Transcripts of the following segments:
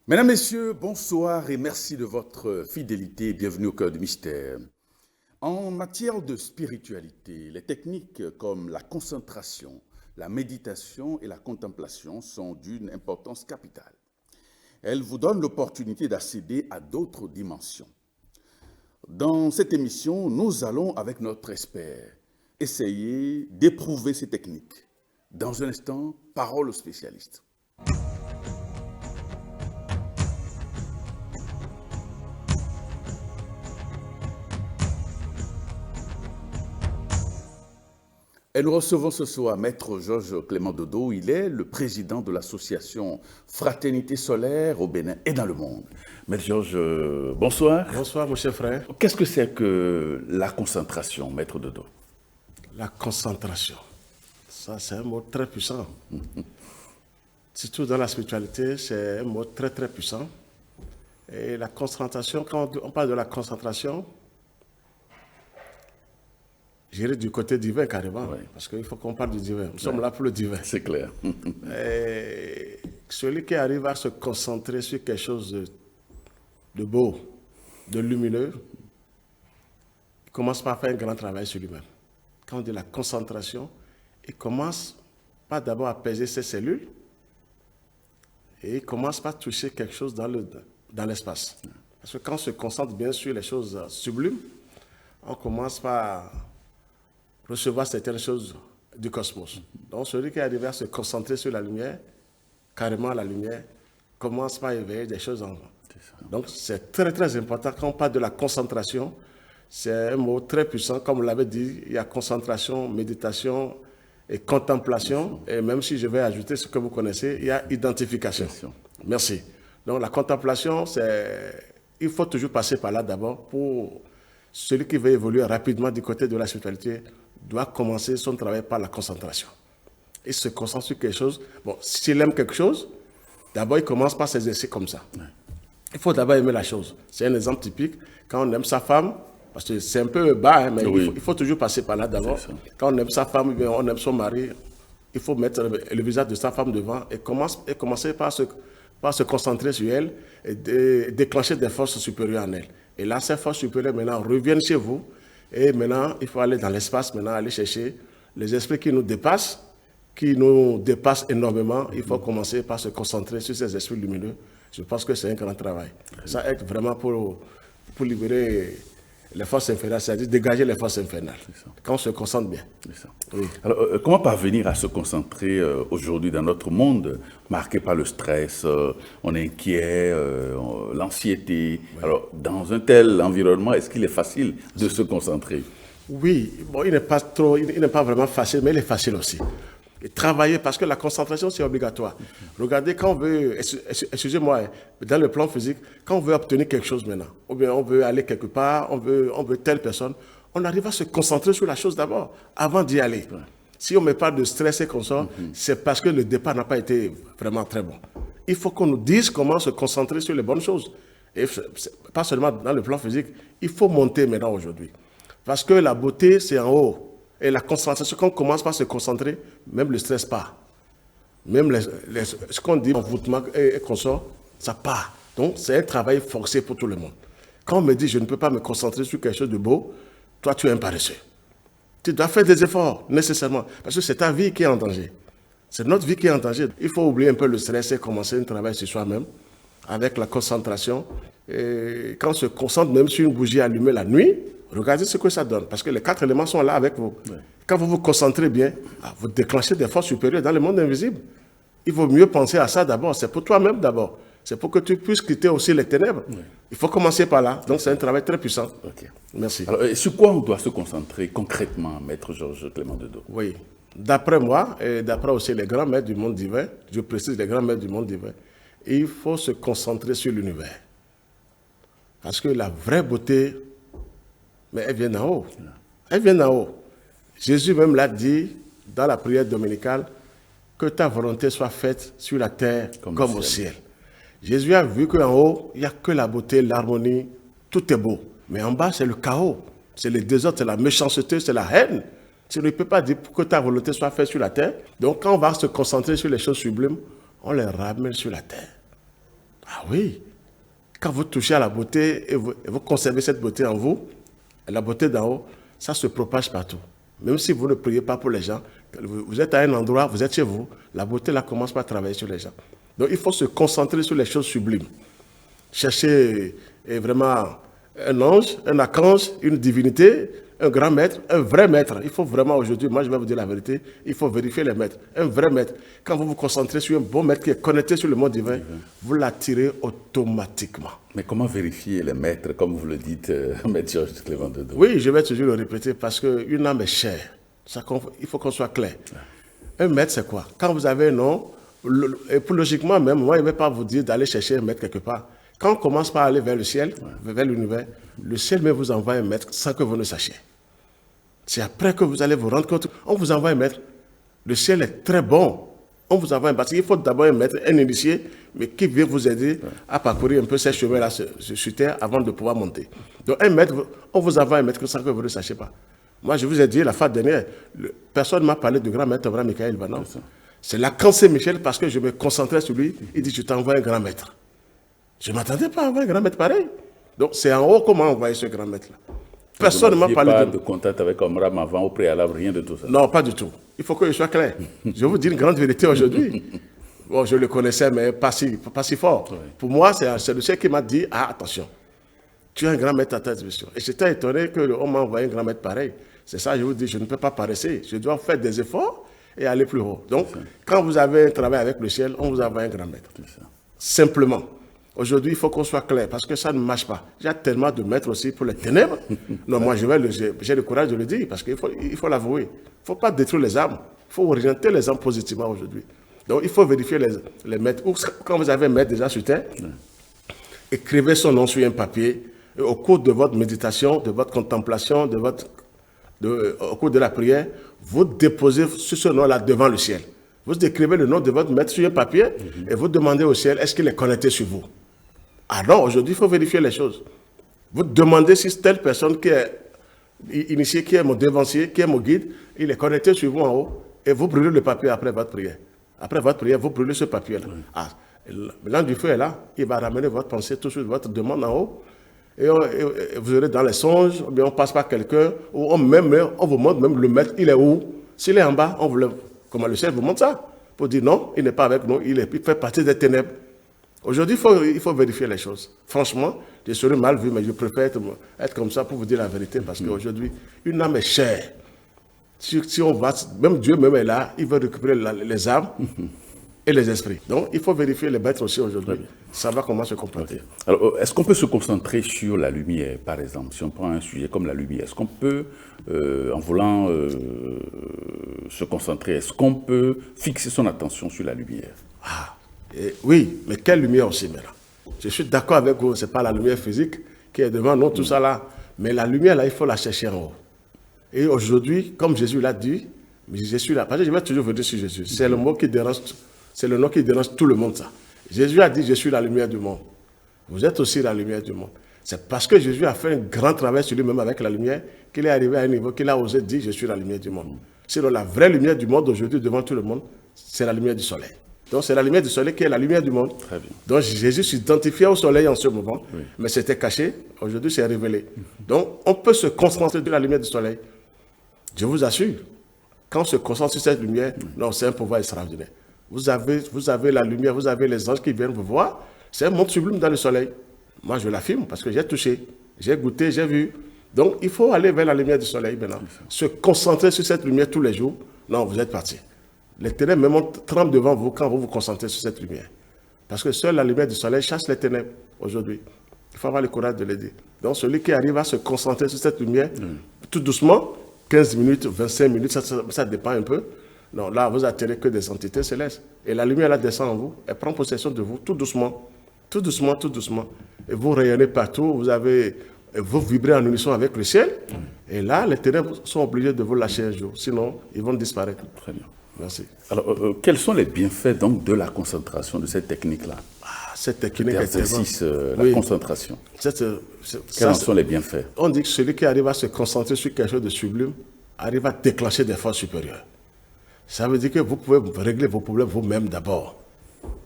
Mesdames, Messieurs, bonsoir et merci de votre fidélité. Bienvenue au cœur du mystère. En matière de spiritualité, les techniques comme la concentration, la méditation et la contemplation sont d'une importance capitale. Elles vous donnent l'opportunité d'accéder à d'autres dimensions. Dans cette émission, nous allons, avec notre expert, essayer d'éprouver ces techniques. Dans un instant, parole au spécialiste. Et nous recevons ce soir Maître Georges Clément Dodo. Il est le président de l'association Fraternité Solaire au Bénin et dans le monde. Maître Georges, bonsoir. Bonsoir, mon cher frère. Qu'est-ce que c'est que la concentration, Maître Dodo? La concentration, ça c'est un mot très puissant. Surtout dans la spiritualité, c'est un mot très très puissant. Et la concentration, quand on parle de la concentration, j'irai du côté divin carrément, Oui. parce qu'il faut qu'on parle du divin. Nous sommes là pour le divin. C'est clair. Et celui qui arrive à se concentrer sur quelque chose de beau, de lumineux, il commence par faire un grand travail sur lui-même. Quand on dit la concentration, il commence pas d'abord à apaiser ses cellules, et il commence par toucher quelque chose dans l'espace. Parce que quand on se concentre bien sur les choses sublimes, on commence par recevoir certaines choses du cosmos. Donc celui qui est arrivé à se concentrer sur la lumière, carrément la lumière, commence par éveiller des choses en vous. Donc c'est très très important quand on parle de la concentration. C'est un mot très puissant, comme on l'avait dit, il y a concentration, méditation et contemplation. Et même si je vais ajouter ce que vous connaissez, il y a identification. Merci. Donc la contemplation, il faut toujours passer par là d'abord. Pour celui qui veut évoluer rapidement du côté de la spiritualité, doit commencer son travail par la concentration. Il se concentre sur quelque chose. Bon, s'il aime quelque chose, d'abord il commence par s'exercer comme ça. Il faut d'abord aimer la chose. C'est un exemple typique. Quand on aime sa femme, parce que c'est un peu bas, hein, mais Oui. il faut toujours passer par là d'abord. Quand on aime sa femme, on aime son mari, il faut mettre le visage de sa femme devant et commencer par se concentrer sur elle et déclencher des forces supérieures en elle. Et là, ces forces supérieures maintenant reviennent chez vous. Et maintenant, il faut aller dans l'espace, maintenant aller chercher les esprits qui nous dépassent énormément. Il faut commencer par se concentrer sur ces esprits lumineux. Je pense que c'est un grand travail. Ça aide vraiment pour libérer les forces infernales, c'est-à-dire dégager les forces infernales. Quand on se concentre bien. Oui. Alors, comment parvenir à se concentrer aujourd'hui dans notre monde marqué par le stress, on est inquiet, l'anxiété. Oui. Alors, dans un tel environnement, est-ce qu'il est facile de se concentrer? Oui, bon, il n'est pas vraiment facile, mais il est facile aussi. Et travailler, parce que la concentration, c'est obligatoire. Regardez, quand on veut, excusez-moi, dans le plan physique, quand on veut obtenir quelque chose maintenant, ou bien on veut aller quelque part, on veut telle personne, on arrive à se concentrer sur la chose d'abord, avant d'y aller. Si on ne met pas de stress et comme ça, c'est parce que le départ n'a pas été vraiment très bon. Il faut qu'on nous dise comment se concentrer sur les bonnes choses. Et pas seulement dans le plan physique, il faut monter maintenant aujourd'hui. Parce que la beauté, c'est en haut. Et la concentration, quand on commence par se concentrer, même le stress part. Même ce qu'on dit, envoûtement et consort, ça part. Donc, c'est un travail forcé pour tout le monde. Quand on me dit, je ne peux pas me concentrer sur quelque chose de beau, toi, tu es un paresseux. Tu dois faire des efforts, nécessairement, parce que c'est ta vie qui est en danger. C'est notre vie qui est en danger. Il faut oublier un peu le stress et commencer un travail sur soi-même, avec la concentration. Et quand on se concentre même sur une bougie allumée la nuit, regardez ce que ça donne, parce que les 4 éléments sont là avec vous. Oui. Quand vous vous concentrez bien, vous déclenchez des forces supérieures dans le monde invisible. Il vaut mieux penser à ça d'abord. C'est pour toi-même d'abord. C'est pour que tu puisses quitter aussi les ténèbres. Oui. Il faut commencer par là. Donc c'est un travail très puissant. Okay. Merci. Alors, sur quoi on doit se concentrer concrètement, Maître Georges Clément Dodo? Oui. D'après moi, et d'après aussi les grands maîtres du monde divin, je précise les grands maîtres du monde divin, il faut se concentrer sur l'univers. Parce que la vraie beauté, mais elle vient d'en haut. Elle vient d'en haut. Jésus même l'a dit dans la prière dominicale, que ta volonté soit faite sur la terre comme au ciel. Jésus a vu qu'en haut, il n'y a que la beauté, l'harmonie, tout est beau. Mais en bas, c'est le chaos, c'est le désordre, c'est la méchanceté, c'est la haine. Tu ne peux pas dire que ta volonté soit faite sur la terre. Donc quand on va se concentrer sur les choses sublimes, on les ramène sur la terre. Ah oui. Quand vous touchez à la beauté et vous conservez cette beauté en vous, la beauté d'en haut, ça se propage partout. Même si vous ne priez pas pour les gens, vous êtes à un endroit, vous êtes chez vous, la beauté là commence par travailler sur les gens. Donc il faut se concentrer sur les choses sublimes. Chercher vraiment un ange, un archange, une divinité, un grand maître, un vrai maître. Il faut vraiment aujourd'hui, moi je vais vous dire la vérité, il faut vérifier les maîtres. Un vrai maître. Quand vous vous concentrez sur un bon maître qui est connecté sur le monde divin, vous l'attirez automatiquement. Mais comment vérifier les maîtres, comme vous le dites, Maître Georges Clément Dodo? Oui, je vais toujours le répéter parce qu'une âme est chère. Il faut qu'on soit clair. Un maître, c'est quoi? Quand vous avez un nom, et pour logiquement même, moi je ne vais pas vous dire d'aller chercher un maître quelque part. Quand on commence par aller vers le ciel, vers l'univers, le ciel même vous envoie un maître sans que vous ne sachiez. C'est après que vous allez vous rendre compte, on vous envoie un maître. Le ciel est très bon. On vous envoie un maître. Il faut d'abord un maître, un initié, mais qui vient vous aider à parcourir un peu ces chemins-là sur terre avant de pouvoir monter. Donc un maître, on vous envoie un maître sans que vous ne sachiez pas. Moi, je vous ai dit la fois dernière, personne ne m'a parlé du grand maître Abraham Michael Vanon. C'est Lacan Saint-Michel parce que je me concentrais sur lui. Il dit, je t'envoie un grand maître. Je ne m'attendais pas à envoyer un grand maître pareil. Donc c'est en haut qu'on m'a envoyé ce grand maître-là. Personne ne m'a parlé pas de contact avec Omram avant, au préalable, rien de tout ça. Non, pas du tout. Il faut que je sois clair. Je vous dis une grande vérité aujourd'hui. Bon, je le connaissais, mais pas si fort. Oui. Pour moi, c'est le ciel qui m'a dit, ah, attention, tu es un grand maître à ta division. Et j'étais étonné qu'on m'a envoyé un grand maître pareil. C'est ça, je vous dis, je ne peux pas paresser. Je dois faire des efforts et aller plus haut. Donc, quand vous avez un travail avec le ciel, on vous envoie un grand maître. Simplement. Aujourd'hui, il faut qu'on soit clair parce que ça ne marche pas. Il y a tellement de maîtres aussi pour les ténèbres. Non, moi, j'ai le courage de le dire parce qu'il faut l'avouer. Il ne faut pas détruire les âmes. Il faut orienter les âmes positivement aujourd'hui. Donc, il faut vérifier les maîtres. Ou quand vous avez un maître déjà sur terre, écrivez son nom sur un papier. Et au cours de votre méditation, de votre contemplation, au cours de la prière, vous déposez ce nom-là devant le ciel. Vous écrivez le nom de votre maître sur un papier et vous demandez au ciel, est-ce qu'il est connecté sur vous? Ah non, aujourd'hui, il faut vérifier les choses. Vous demandez si telle personne qui est initiée, qui est mon devancier, qui est mon guide, il est connecté sur vous en haut et vous brûlez le papier après votre prière. Après votre prière, vous brûlez ce papier-là. Oui. Ah, l'ange du feu est là, il va ramener votre pensée tout de suite, votre demande en haut. Et vous aurez dans les songes, ou bien on passe par quelqu'un, ou on vous montre même le maître, il est où? S'il est en bas, on vous le... Comment le ciel vous montre ça? Pour dire non, il n'est pas avec nous, il fait partie des ténèbres. Aujourd'hui, il faut vérifier les choses. Franchement, je serais mal vu, mais je préfère être comme ça pour vous dire la vérité, parce qu'aujourd'hui, une âme est chère. Si on va, même Dieu même est là, il veut récupérer les âmes et les esprits. Donc, il faut vérifier les maîtres aussi aujourd'hui, savoir comment se comporter. Alors, est-ce qu'on peut se concentrer sur la lumière, par exemple? Si on prend un sujet comme la lumière, est-ce qu'on peut, en voulant se concentrer, est-ce qu'on peut fixer son attention sur la lumière? Oui, mais quelle lumière aussi maintenant? Je suis d'accord avec vous, ce n'est pas la lumière physique qui est devant nous, tout ça là. Mais la lumière là, il faut la chercher en haut. Et aujourd'hui, comme Jésus l'a dit, je suis là, parce que je vais toujours vous dire sur Jésus. C'est le mot qui dérange, c'est le nom qui dérange tout le monde, ça. Jésus a dit, je suis la lumière du monde. Vous êtes aussi la lumière du monde. C'est parce que Jésus a fait un grand travail sur lui-même avec la lumière qu'il est arrivé à un niveau qu'il a osé dire, je suis la lumière du monde. Sinon, la vraie lumière du monde aujourd'hui, devant tout le monde, c'est la lumière du soleil. Donc, c'est la lumière du soleil qui est la lumière du monde. Très bien. Donc, Jésus s'identifiait au soleil en ce moment, mais c'était caché. Aujourd'hui, c'est révélé. Donc, on peut se concentrer sur la lumière du soleil. Je vous assure, quand on se concentre sur cette lumière, non, c'est un pouvoir extraordinaire. Vous avez la lumière, vous avez les anges qui viennent vous voir. C'est un monde sublime dans le soleil. Moi, je l'affirme parce que j'ai touché, j'ai goûté, j'ai vu. Donc, il faut aller vers la lumière du soleil maintenant. Se concentrer sur cette lumière tous les jours. Non, vous êtes parti. Les ténèbres même tremblent devant vous quand vous vous concentrez sur cette lumière. Parce que seule la lumière du soleil chasse les ténèbres aujourd'hui. Il faut avoir le courage de l'aider. Donc, celui qui arrive à se concentrer sur cette lumière, tout doucement, 15 minutes, 25 minutes, ça dépend un peu. Non, là, vous n'attirez que des entités célestes. Et la lumière, là, descend en vous, elle prend possession de vous, tout doucement. Tout doucement, tout doucement. Et vous rayonnez partout, vous vibrez en unisson avec le ciel. Et là, les ténèbres sont obligés de vous lâcher un jour. Sinon, ils vont disparaître. Très bien. Merci. Alors, quels sont les bienfaits donc de la concentration, de cette technique-là? Cette technique d'exercice, la concentration. Quels en sont les bienfaits? On dit que celui qui arrive à se concentrer sur quelque chose de sublime arrive à déclencher des forces supérieures. Ça veut dire que vous pouvez régler vos problèmes vous-même d'abord.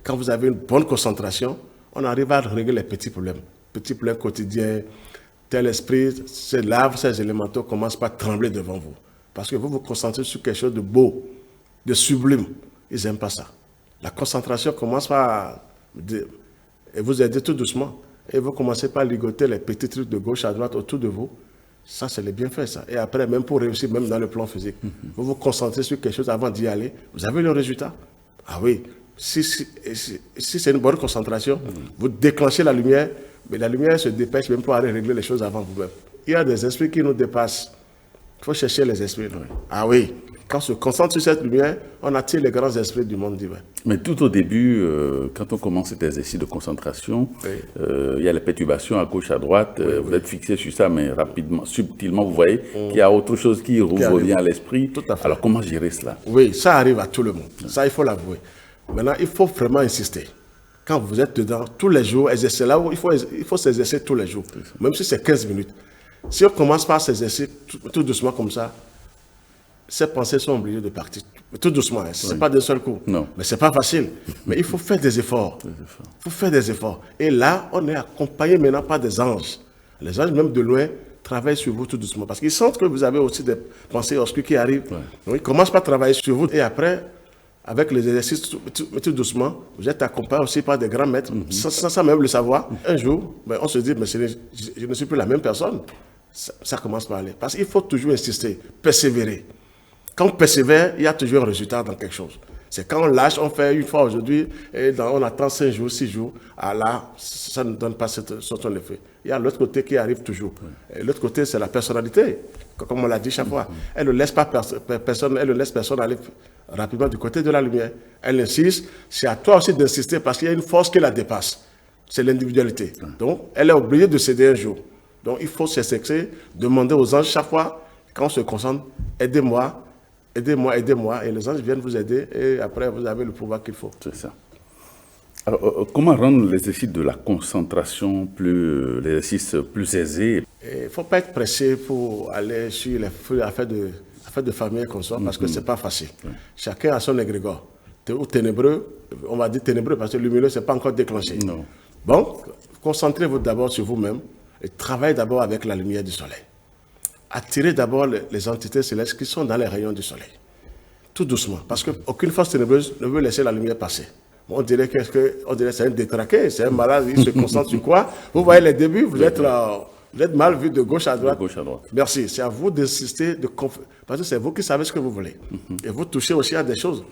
Quand vous avez une bonne concentration, on arrive à régler les petits problèmes quotidiens. Tel esprit, ces larves, ces élémentaux commencent par trembler devant vous. Parce que vous vous concentrez sur quelque chose de beau, de sublime. Ils n'aiment pas ça. La concentration commence par vous aider tout doucement. Et vous commencez par ligoter les petits trucs de gauche à droite autour de vous. Ça, c'est les bienfaits, ça. Et après, même pour réussir, même dans le plan physique, vous vous concentrez sur quelque chose avant d'y aller. Vous avez le résultat. Ah oui, si c'est une bonne concentration, vous déclenchez la lumière, mais la lumière se dépêche même pour aller régler les choses avant vous-même. Il y a des esprits qui nous dépassent. Il faut chercher les esprits. Oui. Ah oui, quand on se concentre sur cette lumière, on attire les grands esprits du monde divin. Mais tout au début, quand on commence cet exercice de concentration, Oui. il y a les perturbations à gauche, à droite. Vous êtes fixé sur ça, mais rapidement, subtilement, vous voyez qu'il y a autre chose qui revient à l'esprit. Tout à fait. Alors, comment gérer cela? Oui, ça arrive à tout le monde. Ça, il faut l'avouer. Maintenant, il faut vraiment insister. Quand vous êtes dedans, tous les jours, exercer là où il faut s'exercer tous les jours, même si c'est 15 minutes. Si on commence par s'exercer tout doucement comme ça, ces pensées sont obligées de partir. Tout doucement, hein. Ce n'est pas d'un seul coup. Non. Mais ce n'est pas facile. Mais il faut faire des efforts. Il faut faire des efforts. Et là, on est accompagné maintenant par des anges. Les anges, même de loin, travaillent sur vous tout doucement. Parce qu'ils sentent que vous avez aussi des pensées obscures qui arrivent. Ouais. Donc, ils commencent par travailler sur vous. Et après, avec les exercices tout doucement, vous êtes accompagné aussi par des grands maîtres, sans même le savoir. Un jour, on se dit, mais je ne suis plus la même personne. Ça commence par aller. Parce qu'il faut toujours insister, persévérer. Quand on persévère, il y a toujours un résultat dans quelque chose. C'est quand on lâche, on fait une fois aujourd'hui, et on attend 5 jours, 6 jours, là, ça ne donne pas son effet. Il y a l'autre côté qui arrive toujours. Et l'autre côté, c'est la personnalité. Comme on l'a dit chaque fois. Elle ne laisse pas personne, elle ne laisse personne aller rapidement du côté de la lumière. Elle insiste. C'est à toi aussi d'insister parce qu'il y a une force qui la dépasse. C'est l'individualité. Donc, elle est obligée de céder un jour. Donc, il faut s'exercer, demander aux anges chaque fois, quand on se concentre, aidez-moi, aidez-moi, aidez-moi. Et les anges viennent vous aider et après, vous avez le pouvoir qu'il faut. C'est ça. Alors, comment rendre l'exercice de la concentration l'exercice plus aisé? Il ne faut pas être pressé pour aller sur les affaires de famille comme ça, parce que ce n'est pas facile. Chacun a son égrégore. Ou ténébreux, on va dire ténébreux parce que le lumineux, ce n'est pas encore déclenché. Non. Bon, concentrez-vous d'abord sur vous-même et travaillez d'abord avec la lumière du soleil. Attirez d'abord les entités célestes qui sont dans les rayons du soleil. Tout doucement, parce qu'aucune force ténébreuse ne veut laisser la lumière passer. On dirait que c'est un détraqué, c'est un malade, il se concentre sur quoi? Vous voyez les débuts, vous êtes mal vu de gauche à droite. De gauche à droite. Merci, c'est à vous d'insister, parce que c'est vous qui savez ce que vous voulez. Et vous touchez aussi à des choses.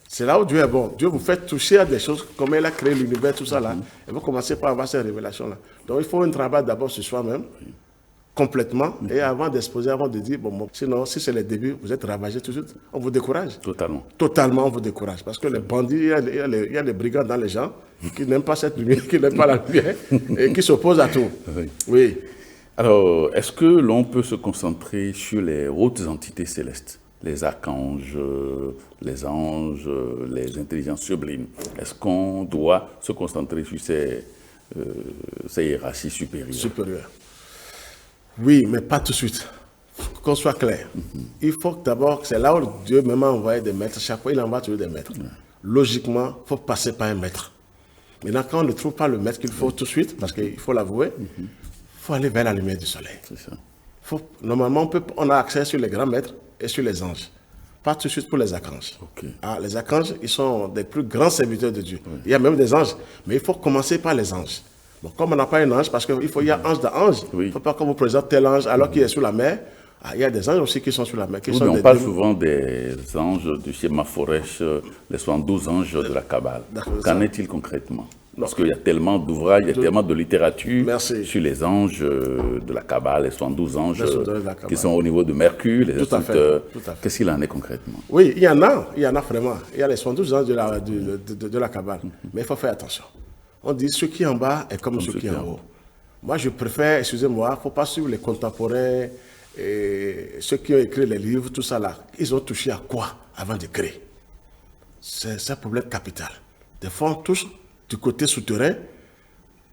C'est là où Dieu est bon. Dieu vous fait toucher à des choses, comme il a créé l'univers, tout ça là. Et vous commencez par avoir ces révélations-là. Donc il faut un travail d'abord sur soi-même, complètement, et avant d'exposer, avant de dire, bon, sinon, si c'est les débuts, vous êtes ravagé tout de suite, on vous décourage. Totalement. Totalement, on vous décourage. Parce que les bandits, il y a les brigands dans les gens qui n'aiment pas cette lumière, qui n'aiment pas la lumière, et qui s'opposent à tout. Oui. Alors, est-ce que l'on peut se concentrer sur les hautes entités célestes, les archanges, les anges, les intelligences sublimes? Est-ce qu'on doit se concentrer sur ces hiérarchies supérieures? Oui, mais pas tout de suite. Qu'on soit clair. Il faut d'abord, c'est là où Dieu même a envoyé des maîtres. Chaque fois, il envoie toujours des maîtres. Logiquement, il faut passer par un maître. Maintenant, quand on ne trouve pas le maître qu'il faut tout de suite, parce qu'il faut l'avouer, il faut aller vers la lumière du soleil. C'est ça. Normalement, on a accès sur les grands maîtres et sur les anges. Pas tout de suite pour les archanges. Okay. Les archanges, ils sont des plus grands serviteurs de Dieu. Il y a même des anges, mais il faut commencer par les anges. Bon, comme on n'a pas un ange, parce qu'il y a ange d'ange, il ne faut pas qu'on vous présente tel ange alors qu'il est sous la mer. Il y a des anges aussi qui sont sous la mer. On parle souvent des anges de chez Maforesh, les 72 anges de la Kabbale. Qu'en est-il concrètement? Parce qu'il y a tellement d'ouvrages, il y a tellement de littérature sur les anges de la Kabbale, les 72 anges qui sont au niveau de Mercure. Tout à fait. Qu'est-ce qu'il en est concrètement? Oui, il y en a vraiment. Il y a les 72 anges de la Kabbale. Mais il faut faire attention. On dit ceux qui en bas est comme ceux qui en haut. Moi, je préfère, excusez-moi, il ne faut pas suivre les contemporains, et ceux qui ont écrit les livres, tout ça là. Ils ont touché à quoi avant d'écrire? C'est un problème capital. Des fois, on touche du côté souterrain,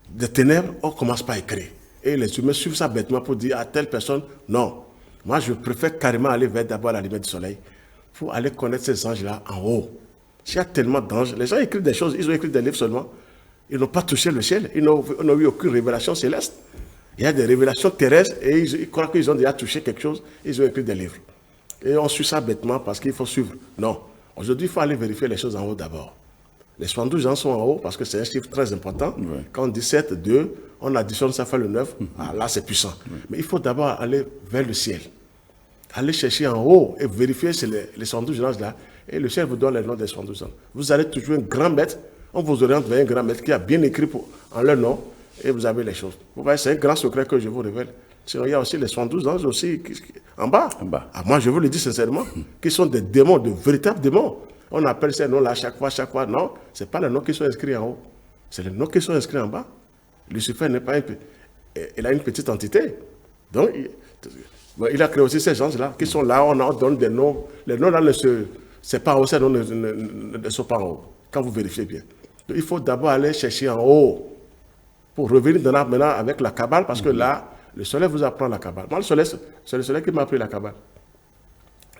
des ténèbres, on commence par écrire. Et les humains suivent ça bêtement pour dire à telle personne, non. Moi, je préfère carrément aller vers d'abord la lumière du soleil pour aller connaître ces anges-là en haut. S'il y a tellement d'anges, les gens écrivent des choses, ils ont écrit des livres seulement. Ils n'ont pas touché le ciel. Ils n'ont eu aucune révélation céleste. Il y a des révélations terrestres et ils croient qu'ils ont déjà touché quelque chose. Ils ont écrit des livres. Et on suit ça bêtement parce qu'il faut suivre. Non. Aujourd'hui, il faut aller vérifier les choses en haut d'abord. Les 72 ans sont en haut parce que c'est un chiffre très important. Oui. Quand on dit 7, 2, on additionne, ça fait le 9. Là, c'est puissant. Oui. Mais il faut d'abord aller vers le ciel. Aller chercher en haut et vérifier les 72 ans là. Et le ciel vous donne les noms des 72 ans. Vous allez toujours un grand maître. On vous oriente vers un grand maître qui a bien écrit en leur nom. Et vous avez les choses. Vous voyez, c'est un grand secret que je vous révèle. Sinon, il y a aussi les 72 anges aussi en bas. Ah, moi, je vous le dis sincèrement, qui sont des démons, de véritables démons. On appelle ces noms-là chaque fois. Non, ce n'est pas les noms qui sont inscrits en haut. C'est les noms qui sont inscrits en bas. Lucifer n'est pas il a une petite entité. Donc, il a créé aussi ces anges-là qui sont là. On donne des noms. Les noms-là c'est pas en haut, ces noms ne sont pas en haut. Quand vous vérifiez bien. Donc, il faut d'abord aller chercher en haut. Pour revenir maintenant avec la Kabbale, parce que là, le soleil vous apprend la Kabbale. Moi, c'est le soleil qui m'a appris la Kabbale.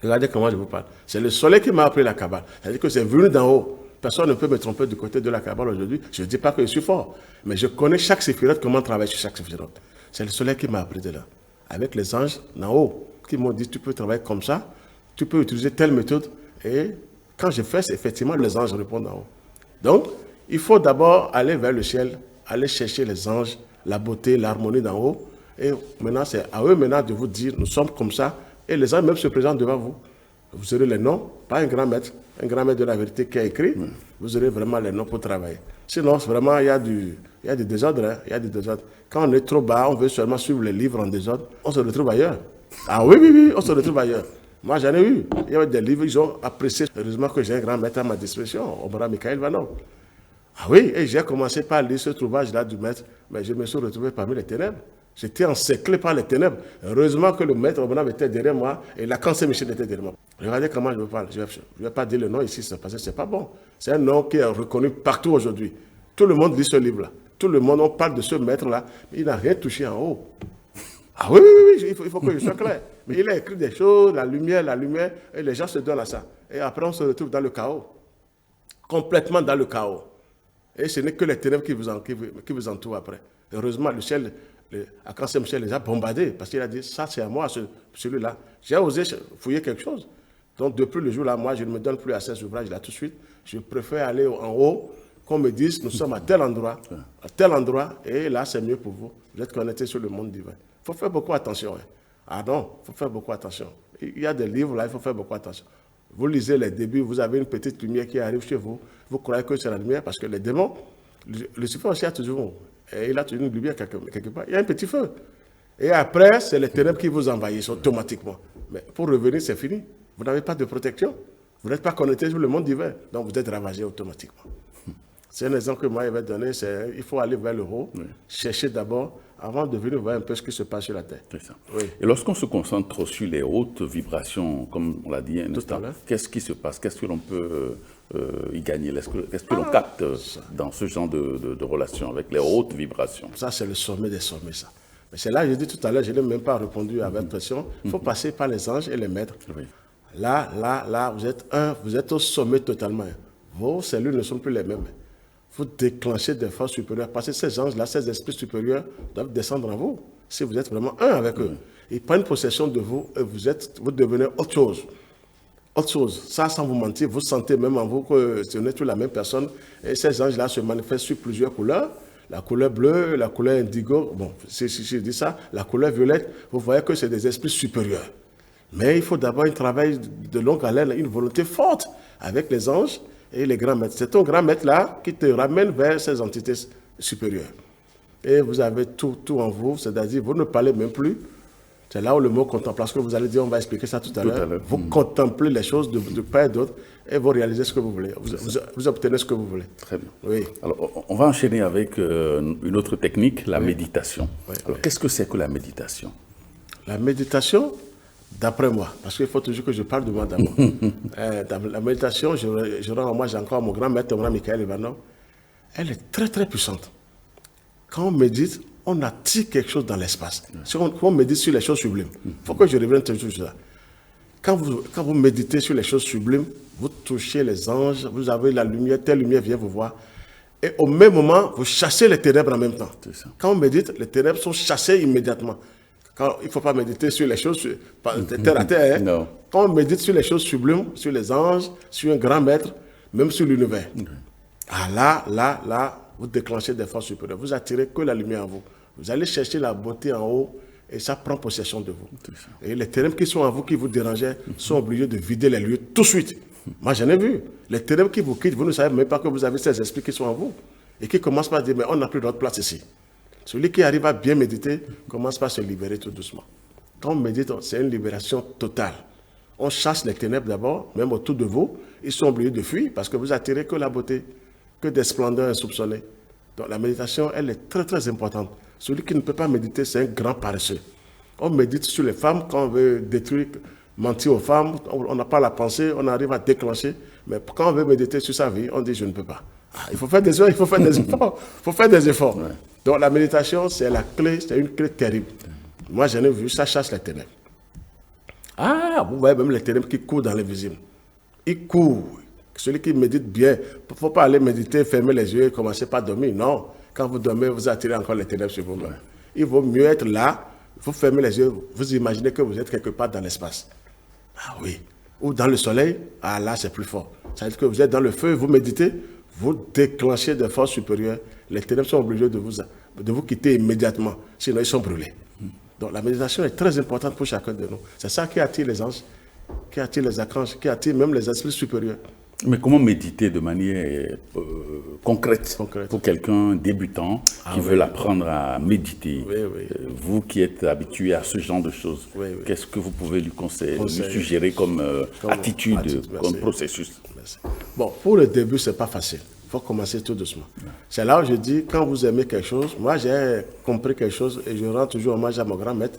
Regardez comment je vous parle. C'est le soleil qui m'a appris la Kabbale. C'est-à-dire que c'est venu d'en haut. Personne ne peut me tromper du côté de la Kabbale aujourd'hui. Je ne dis pas que je suis fort, mais je connais chaque séphirote, comment travailler sur chaque séphirote. C'est le soleil qui m'a appris de là. Avec les anges d'en haut, qui m'ont dit, tu peux travailler comme ça, tu peux utiliser telle méthode. Et quand je fais, effectivement, les anges répondent en haut. Donc, il faut d'abord aller vers le ciel, aller chercher les anges, la beauté, l'harmonie d'en haut. Et maintenant, c'est à eux maintenant de vous dire, nous sommes comme ça. Et les anges même se présentent devant vous. Vous aurez les noms, pas un grand maître de la vérité qui a écrit. Vous aurez vraiment les noms pour travailler. Sinon, vraiment, il y a du désordre. Hein, il y a du désordre. Quand on est trop bas, on veut seulement suivre les livres en désordre, on se retrouve ailleurs. Ah oui, on se retrouve ailleurs. Moi, j'en ai eu. Il y avait des livres, ils ont apprécié. Heureusement que j'ai un grand maître à ma disposition, Obara Michael Vanov. Ah oui, et j'ai commencé par lire ce trouvage-là du maître, mais je me suis retrouvé parmi les ténèbres. J'étais encerclé par les ténèbres. Heureusement que le maître Obana était derrière moi et Lacan Saint-Michel était derrière moi. Regardez comment je vous parle. Je ne vais pas dire le nom ici, parce que ce n'est pas bon. C'est un nom qui est reconnu partout aujourd'hui. Tout le monde lit ce livre-là. Tout le monde, on parle de ce maître-là, mais il n'a rien touché en haut. Ah oui, il faut que je sois clair. Mais il a écrit des choses, la lumière, et les gens se donnent à ça. Et après, on se retrouve dans le chaos. Complètement dans le chaos. Et ce n'est que les ténèbres qui vous entourent après. Heureusement, le ciel, Lacan Saint-Michel les a bombardés parce qu'il a dit, ça c'est à moi, celui-là. J'ai osé fouiller quelque chose. Donc depuis le jour-là, moi, je ne me donne plus à ces ouvrages-là tout de suite. Je préfère aller en haut, qu'on me dise, nous sommes à tel endroit, et là c'est mieux pour vous. Vous êtes connectés sur le monde divin. Il faut faire beaucoup attention. Hein. Ah non, il faut faire beaucoup attention. Il y a des livres là, il faut faire beaucoup attention. Vous lisez les débuts, vous avez une petite lumière qui arrive chez vous. Vous croyez que c'est la lumière parce que les démons, Lucifer aussi a toujours, il a toujours une lumière quelque part. Il y a un petit feu. Et après, c'est les ténèbres qui vous envahissent automatiquement. Mais pour revenir, c'est fini. Vous n'avez pas de protection. Vous n'êtes pas connecté sur le monde divin. Donc vous êtes ravagé automatiquement. C'est un exemple que moi, il va donner. Il faut aller vers le haut, chercher d'abord, avant de venir voir un peu ce qui se passe sur la terre. C'est ça. Oui. Et lorsqu'on se concentre sur les hautes vibrations, comme on l'a dit un instant, qu'est-ce qui se passe? Qu'est-ce que l'on peut y gagner? Qu'est-ce que l'on capte dans ce genre de relation avec les hautes vibrations? Ça, c'est le sommet des sommets, ça. Mais c'est là, je dis tout à l'heure, je n'ai même pas répondu à votre question. Il faut passer par les anges et les maîtres. Oui. Là, vous êtes au sommet totalement. Vos cellules ne sont plus les mêmes. Vous déclenchez des forces supérieures, parce que ces anges-là, ces esprits supérieurs doivent descendre en vous, si vous êtes vraiment un avec eux. Ils prennent possession de vous et vous devenez autre chose. Autre chose. Ça, sans vous mentir, vous sentez même en vous que ce n'est plus la même personne. Et ces anges-là se manifestent sur plusieurs couleurs. La couleur bleue, la couleur indigo, bon, si je dis ça, la couleur violette, vous voyez que c'est des esprits supérieurs. Mais il faut d'abord un travail de longue haleine, une volonté forte avec les anges et les grands maîtres. C'est ton grand maître là qui te ramène vers ces entités supérieures. Et vous avez tout en vous, c'est-à-dire vous ne parlez même plus. C'est là où le mot contemplation, que vous allez dire, on va expliquer ça tout à l'heure. Vous contemplez les choses de part et d'autre et vous réalisez ce que vous voulez. Vous obtenez ce que vous voulez. Très bien. Oui. Alors, on va enchaîner avec une autre technique, la méditation. Oui, alors, qu'est-ce que c'est que la méditation? La méditation, d'après moi, parce qu'il faut toujours que je parle de moi d'abord. La méditation, je rends hommage encore à mon grand maître, Michael Ivanov, elle est très très puissante. Quand on médite, on attire quelque chose dans l'espace. Si on médite sur les choses sublimes, il faut que je revienne toujours sur ça. Quand vous méditez sur les choses sublimes, vous touchez les anges, vous avez la lumière, telle lumière vient vous voir. Et au même moment, vous chassez les ténèbres en même temps. Ça. Quand on médite, les ténèbres sont chassées immédiatement. Il ne faut pas méditer sur les choses terre à terre. Hein. Non. Quand on médite sur les choses sublimes, sur les anges, sur un grand maître, même sur l'univers. Là, vous déclenchez des forces supérieures. Vous attirez que la lumière en vous. Vous allez chercher la beauté en haut et ça prend possession de vous. Et les ténèbres qui sont en vous, qui vous dérangeaient, sont obligés de vider les lieux tout de suite. Moi, j'en ai vu. Les ténèbres qui vous quittent, vous ne savez même pas que vous avez ces esprits qui sont en vous. Et qui commencent par dire, mais on n'a plus d'autre place ici. Celui qui arrive à bien méditer commence par se libérer tout doucement. Quand on médite, c'est une libération totale. On chasse les ténèbres d'abord, même autour de vous. Ils sont obligés de fuir parce que vous attirez que la beauté, que des splendeurs insoupçonnées. Donc la méditation, elle est très très importante. Celui qui ne peut pas méditer, c'est un grand paresseux. On médite sur les femmes quand on veut détruire, mentir aux femmes. On n'a pas la pensée, on arrive à déclencher. Mais quand on veut méditer sur sa vie, on dit je ne peux pas. Il faut faire des efforts, il faut faire des efforts. Il faut faire des efforts. Ouais. Donc la méditation, c'est la clé, c'est une clé terrible. Moi, j'en ai vu, ça chasse les ténèbres. Ah, vous voyez même les ténèbres qui courent dans l'invisible. Ils courent. Celui qui médite bien, il ne faut pas aller méditer, fermer les yeux et commencer par dormir. Non, quand vous dormez, vous attirez encore les ténèbres sur vous-même. Ouais. Il vaut mieux être là, vous fermez les yeux, vous imaginez que vous êtes quelque part dans l'espace. Ah oui. Ou dans le soleil, ah là, c'est plus fort. Ça veut dire que vous êtes dans le feu, vous méditez, vous déclenchez des forces supérieures, les ténèbres sont obligés de vous quitter immédiatement, sinon ils sont brûlés. Donc la méditation est très importante pour chacun de nous. C'est ça qui attire les anges, qui attire les archanges, qui attire même les esprits supérieurs. Mais comment méditer de manière concrète pour quelqu'un débutant qui veut apprendre à méditer? Vous qui êtes habitué à ce genre de choses, qu'est-ce que vous pouvez lui conseiller, lui suggérer comme attitude, comme processus? Merci. Bon, pour le début, ce n'est pas facile. Il faut commencer tout doucement. C'est là où je dis, quand vous aimez quelque chose, moi j'ai compris quelque chose et je rends toujours hommage à mon grand maître.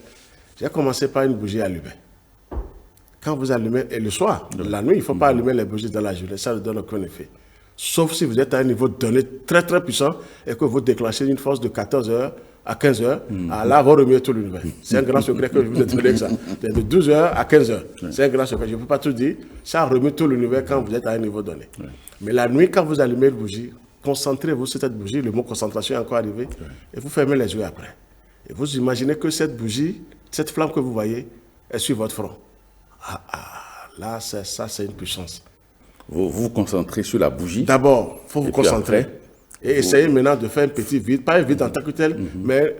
J'ai commencé par une bougie allumée. Quand vous allumez, et le soir, la nuit, il ne faut pas allumer les bougies dans la journée, ça ne donne aucun effet. Sauf si vous êtes à un niveau donné très très puissant et que vous déclenchez une force de 14h à 15h, là, vous remuez tout l'univers. C'est un grand secret que je vous ai donné que ça. De 12h à 15h. C'est un grand secret. Je ne peux pas tout dire. Ça remue tout l'univers quand vous êtes à un niveau donné. Mais la nuit, quand vous allumez une bougie, concentrez-vous sur cette bougie, le mot concentration est encore arrivé, et vous fermez les yeux après. Et vous imaginez que cette bougie, cette flamme que vous voyez, est sur votre front. Là, ça, c'est une puissance. Vous vous concentrez sur la bougie. D'abord, il faut vous concentrer. Après, et essayez maintenant de faire un petit vide, pas un vide en tant que tel, mais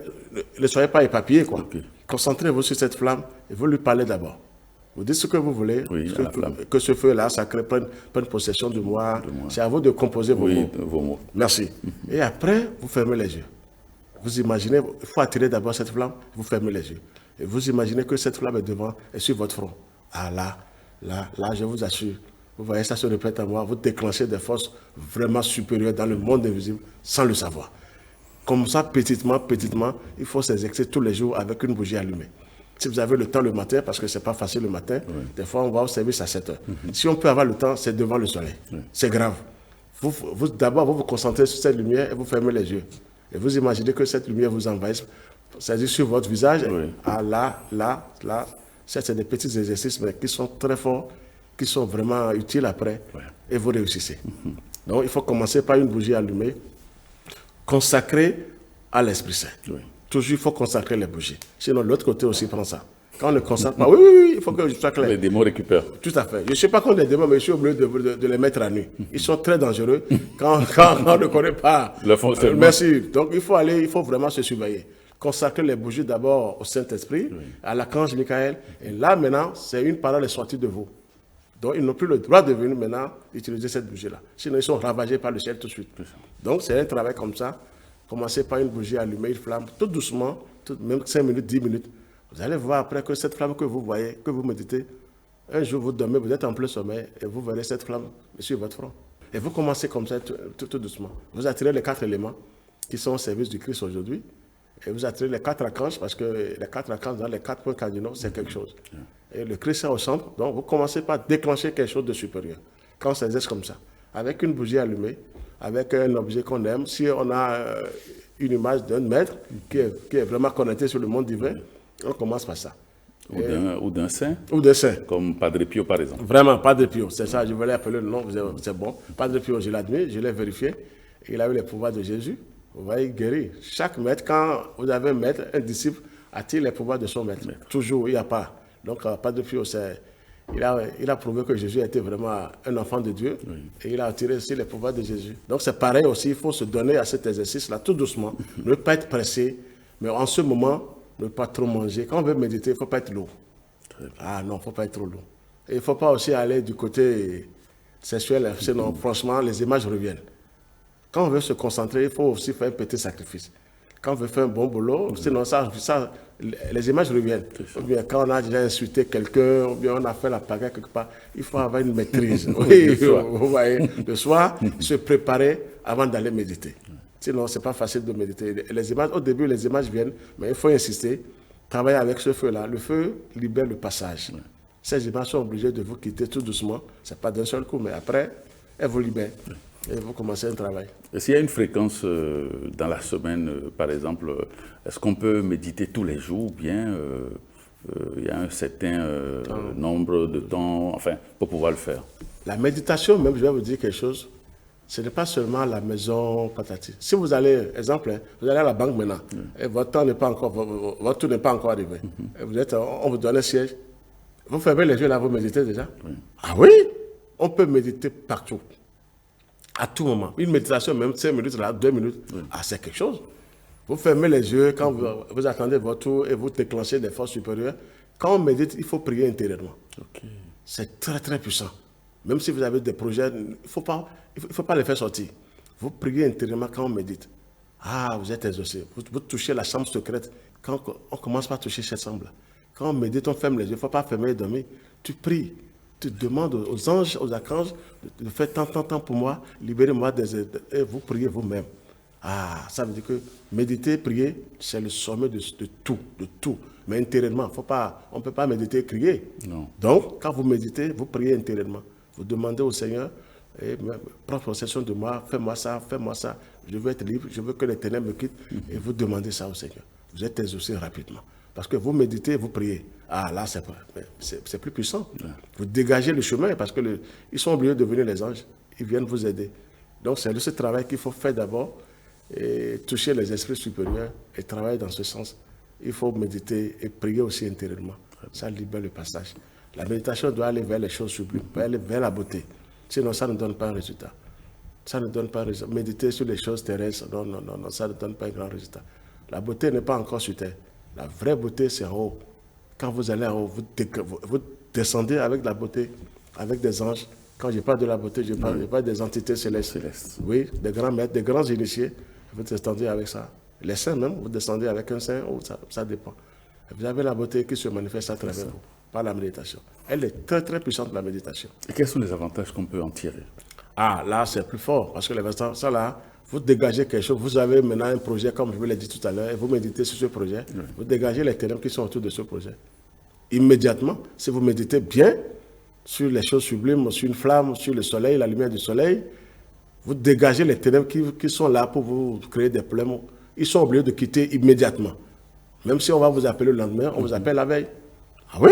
ne soyez pas éparpillés, quoi. Concentrez-vous sur cette flamme et vous lui parlez d'abord. Vous dites ce que vous voulez, que ce feu-là, ça prenne possession de moi. C'est à vous de composer vos mots. Merci. Et après, vous fermez les yeux. Vous imaginez, il faut attirer d'abord cette flamme, vous fermez les yeux. Et vous imaginez que cette flamme est devant et sur votre front. Ah là, je vous assure, vous voyez, ça se répète à moi, vous déclenchez des forces vraiment supérieures dans le monde invisible sans le savoir. Comme ça, petitement, il faut s'exercer tous les jours avec une bougie allumée. Si vous avez le temps le matin, parce que ce n'est pas facile le matin, des fois on va au service à 7h. Si on peut avoir le temps, c'est devant le soleil. C'est grave. D'abord, vous vous concentrez sur cette lumière et vous fermez les yeux. Et vous imaginez que cette lumière vous envahisse, c'est-à-dire sur votre visage. Ah là. Ça, c'est des petits exercices, mais qui sont très forts, qui sont vraiment utiles après, et vous réussissez. Donc, il faut commencer par une bougie allumée, consacrée à l'Esprit Saint. Toujours, il faut consacrer les bougies. Sinon, l'autre côté aussi prend ça. Quand on ne consacre pas, oui, il faut que je sois clair. Les démons récupèrent. Tout à fait. Je ne sais pas contre les démons, mais je suis obligé de les mettre à nu. Ils sont très dangereux quand on ne connaît pas. Le fonctionnement. Merci. Donc, il faut vraiment se surveiller. Consacrer les bougies d'abord au Saint-Esprit, à l'archange Michael. Et là, maintenant, c'est une parole est sortie de vous. Donc, ils n'ont plus le droit de venir maintenant utiliser cette bougie-là. Sinon, ils sont ravagés par le ciel tout de suite. Donc, c'est un travail comme ça. Commencez par une bougie allumée, une flamme, tout doucement, même 5 minutes, 10 minutes. Vous allez voir après que cette flamme que vous voyez, que vous méditez, un jour vous dormez, vous êtes en plein sommeil et vous verrez cette flamme sur votre front. Et vous commencez comme ça, tout doucement. Vous attirez les 4 éléments qui sont au service du Christ aujourd'hui. Et vous attirez les 4 archanges, parce que les 4 archanges dans les 4 points cardinaux, c'est quelque chose. Et le Christ est au centre, donc vous commencez par déclencher quelque chose de supérieur. Quand on s'exerce comme ça, avec une bougie allumée, avec un objet qu'on aime, si on a une image d'un maître qui est vraiment connecté sur le monde divin, on commence par ça. Ou d'un saint. Ou d'un saint. Comme Padre Pio, par exemple. Vraiment, Padre Pio, c'est ça, je voulais appeler le nom, c'est bon. Padre Pio, je l'admets, je l'ai vérifié. il a eu les pouvoirs de Jésus. Vous voyez, il guérit. Chaque maître, quand vous avez un maître, un disciple attire les pouvoirs de son maître. Toujours, il n'y a pas. Donc, pas de plus, il a prouvé que Jésus était vraiment un enfant de Dieu et il a attiré aussi les pouvoirs de Jésus. Donc, c'est pareil aussi, il faut se donner à cet exercice-là tout doucement, ne pas être pressé, mais en ce moment, ne pas trop manger. Quand on veut méditer, il ne faut pas être lourd. Ah non, il ne faut pas être trop lourd. Et il ne faut pas aussi aller du côté sexuel, sinon, franchement, les images reviennent. Quand on veut se concentrer, il faut aussi faire un petit sacrifice. Quand on veut faire un bon boulot, sinon les images reviennent. Ou bien quand on a déjà insulté quelqu'un, ou bien on a fait la pagaille quelque part, il faut avoir une maîtrise. Oui, vous voyez, le soir, se préparer avant d'aller méditer. Sinon, ce n'est pas facile de méditer. Les images, au début, les images viennent, mais il faut insister, travailler avec ce feu-là. Le feu libère le passage. Ces images sont obligées de vous quitter tout doucement. Ce n'est pas d'un seul coup, mais après, elles vous libèrent. Et vous commencez un travail. Est-ce qu'il y a une fréquence dans la semaine, par exemple, est-ce qu'on peut méditer tous les jours ou bien il y a un certain nombre de temps, enfin, pour pouvoir le faire? La méditation, même, je vais vous dire quelque chose, ce n'est pas seulement la maison patati. Si vous allez, exemple, vous allez à la banque maintenant, et votre temps n'est pas encore, votre tour n'est pas encore arrivé, et on vous donne un siège, vous fermez les yeux là, vous méditez déjà? Ah oui, on peut méditer partout. À tout moment. Une méditation, même 5 minutes, là, 2 minutes, c'est quelque chose. Vous fermez les yeux quand vous attendez votre tour et vous déclenchez des forces supérieures. Quand on médite, il faut prier intérieurement. C'est très, très puissant. Même si vous avez des projets, il ne faut pas les faire sortir. Vous priez intérieurement quand on médite. Ah, vous êtes exaucé. Vous touchez la chambre secrète. Quand on commence par toucher cette chambre-là. Quand on médite, on ferme les yeux. Il ne faut pas fermer et dormir. Tu pries. Tu demandes aux anges, aux archanges de faire tant pour moi, libérez-moi et vous priez vous-même. Ah, ça veut dire que méditer, prier, c'est le sommet de tout. Mais intérieurement, on ne peut pas méditer et crier. Non. Donc, quand vous méditez, vous priez intérieurement. Vous demandez au Seigneur, prends possession de moi, fais-moi ça, je veux être libre, je veux que les ténèbres me quittent. Et vous demandez ça au Seigneur. Vous êtes exaucé rapidement. Parce que vous méditez, vous priez. Ah, là, c'est plus puissant. Vous dégagez le chemin parce qu'ils sont obligés de venir les anges. Ils viennent vous aider. Donc, c'est de ce travail qu'il faut faire d'abord et toucher les esprits supérieurs et travailler dans ce sens. Il faut méditer et prier aussi intérieurement. Ça libère le passage. La méditation doit aller vers les choses sublimes, aller vers la beauté. Sinon, ça ne donne pas un résultat. Ça ne donne pas un résultat. Méditer sur les choses terrestres, non, ça ne donne pas un grand résultat. La beauté n'est pas encore sur terre. La vraie beauté, c'est en haut. Quand vous allez en haut, vous descendez avec la beauté, avec des anges. Quand je parle de la beauté, je parle des entités célestes. Oui, des grands maîtres, des grands initiés. Vous descendez avec ça. Les saints même, vous descendez avec un saint, ça dépend. Vous avez la beauté qui se manifeste à travers vous, par la méditation. Elle est très, très puissante, la méditation. Et quels sont les avantages qu'on peut en tirer? Ah, là, c'est plus fort. Parce que les avantages, ça là, vous dégagez quelque chose, vous avez maintenant un projet, comme je vous l'ai dit tout à l'heure, et vous méditez sur ce projet, vous dégagez les ténèbres qui sont autour de ce projet. Immédiatement, si vous méditez bien sur les choses sublimes, sur une flamme, sur le soleil, la lumière du soleil, vous dégagez les ténèbres qui sont là pour vous créer des problèmes. Ils sont obligés de quitter immédiatement. Même si on va vous appeler le lendemain, on vous appelle la veille. Ah oui,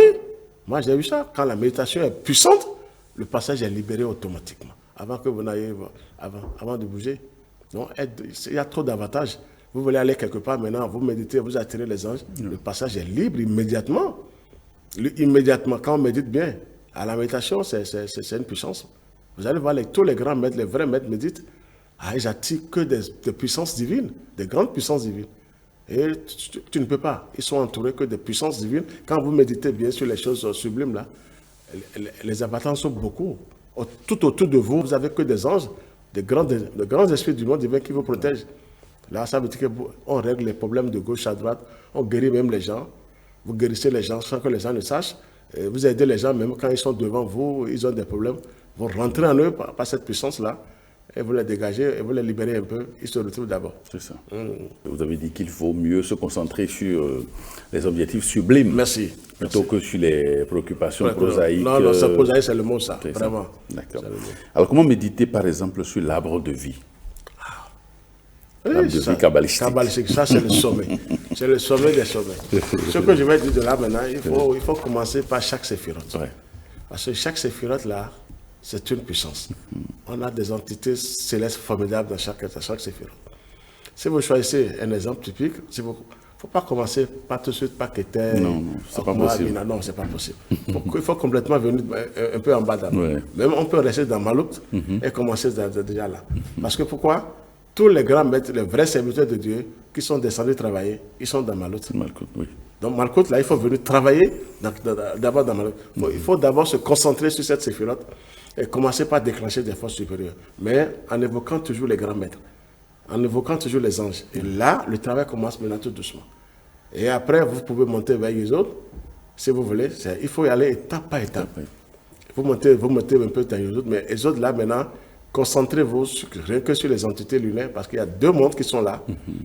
moi j'ai vu ça. Quand la méditation est puissante, le passage est libéré automatiquement, avant que vous n'ayez, avant de bouger. Donc, il y a trop d'avantages. Vous voulez aller quelque part, maintenant, vous méditez, vous attirez les anges, le passage est libre immédiatement. Immédiatement, quand on médite bien, à la méditation, c'est une puissance. Vous allez voir tous les grands maîtres, les vrais maîtres méditent, ils attirent que des puissances divines, des grandes puissances divines. Et tu ne peux pas. Ils sont entourés que de puissances divines. Quand vous méditez bien sur les choses sublimes, là, les avatars sont beaucoup. Tout autour de vous, vous n'avez que des anges, de grands esprits du monde divin qui vous protègent. Là, ça veut dire qu'on règle les problèmes de gauche à droite, on guérit même les gens. Vous guérissez les gens sans que les gens ne sachent. Et vous aidez les gens, même quand ils sont devant vous, ils ont des problèmes. Vous rentrez en eux par cette puissance-là, et vous les dégagez, et vous les libérez un peu, ils se retrouvent d'abord. C'est ça. Vous avez dit qu'il faut mieux se concentrer sur les objectifs sublimes. Merci. Plutôt que sur les préoccupations prosaïques. Non, c'est prosaïque, c'est le mot, ça. Vraiment. D'accord. Alors, comment méditer, par exemple, sur l'arbre de vie? L'arbre de vie kabbalistique. Ça, c'est le sommet. C'est le sommet des sommets. Ce que je vais dire de là maintenant, il faut commencer par chaque séphirote. Ouais. Parce que chaque séphirote, là, c'est une puissance. on a des entités célestes formidables dans chaque séphirot. Si vous choisissez un exemple typique, il ne faut pas commencer par tout de suite par Keter. Non, c'est pas possible. Non, c'est pas possible. Il faut complètement venir un peu en bas d'abord. Ouais. Même on peut rester dans Malout et commencer déjà là. Parce que pourquoi? Tous les grands maîtres, les vrais serviteurs de Dieu qui sont descendus travailler, ils sont dans Malout. Malkout, oui. Donc Malkout, là, il faut venir travailler d'abord dans Malout. Il faut d'abord se concentrer sur cette séphirote et commencer par déclencher des forces supérieures. Mais en évoquant toujours les grands maîtres, en évoquant toujours les anges. Et là, le travail commence maintenant tout doucement. Et après, vous pouvez monter vers les autres, si vous voulez. Il faut y aller étape par étape. Vous montez un peu dans les autres, mais les autres, là, maintenant, concentrez-vous rien que sur les entités lunaires, parce qu'il y a 2 mondes qui sont là.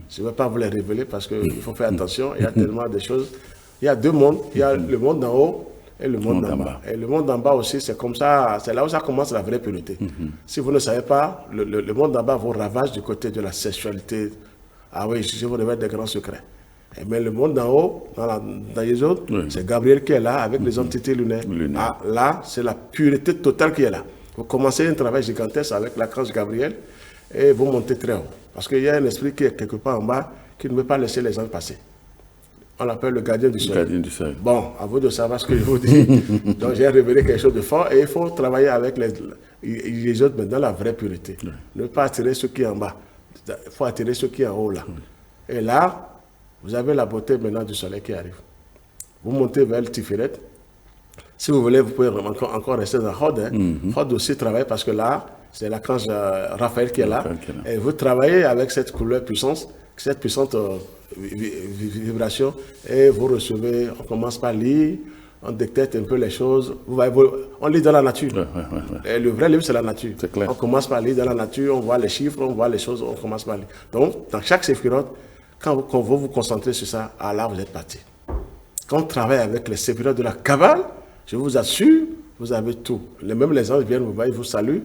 Je ne vais pas vous les révéler, parce qu'il faut faire attention. Il y a tellement de choses. Il y a 2 mondes. Il y a le monde d'en haut et le monde d'en bas. Et le monde d'en bas aussi, c'est comme ça, c'est là où ça commence la vraie pureté. Si vous ne savez pas, le monde d'en bas vous ravage du côté de la sexualité. Ah oui, je vous révèle des grands secrets. Mais le monde d'en haut, dans les autres, c'est Gabriel qui est là avec les entités lunaires. Ah, là, c'est la pureté totale qui est là. Vous commencez un travail gigantesque avec l'archange Gabriel et vous montez très haut. Parce qu'il y a un esprit qui est quelque part en bas qui ne veut pas laisser les anges passer. On l'appelle le gardien du soleil. Bon, à vous de savoir ce que je vous dis. Donc j'ai révélé quelque chose de fort et il faut travailler avec les autres, mais dans la vraie pureté. Ne pas attirer ceux qui sont en bas. Il faut attirer ceux qui sont en haut là. Et là, vous avez la beauté maintenant du soleil qui arrive. Vous montez vers le Tiferet. Si vous voulez, vous pouvez encore rester dans Hod. Hod aussi travaille parce que là, c'est l'archange Raphaël qui est là. Et vous travaillez avec cette couleur puissance, cette puissante vibration, et vous recevez, on commence par lire, on détecte un peu les choses, on lit dans la nature. Et le vrai livre, c'est la nature. On commence par lire dans la nature, on voit les chiffres, on voit les choses, on commence par lire. Donc, dans chaque séphirote, quand vous vous concentrez sur ça, là, vous êtes parti. Quand on travaille avec les séphirotes de la Kabbale, je vous assure, vous avez tout. Même les anges viennent vous voir, ils vous saluent,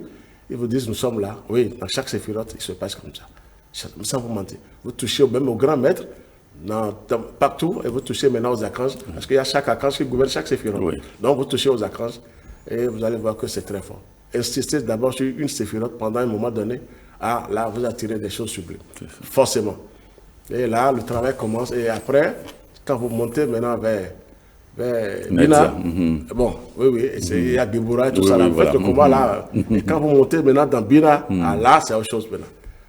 ils vous disent, nous sommes là. Oui, dans chaque séphirote, il se passe comme ça. Sans vous mentir. Vous touchez même au grand maître, partout, et vous touchez maintenant aux archanges, parce qu'il y a chaque archange qui gouverne chaque séphirote. Donc vous touchez aux archanges, et vous allez voir que c'est très fort. Insistez d'abord sur une séphirote pendant un moment donné. Ah, là, vous attirez des choses sublimes. Forcément. Et là, le travail commence, et après, quand vous montez maintenant vers Bina, bon, oui, il y a Gibura et tout ça, là, vous faites le combat là, et quand vous montez maintenant dans Bina, là, c'est autre chose maintenant.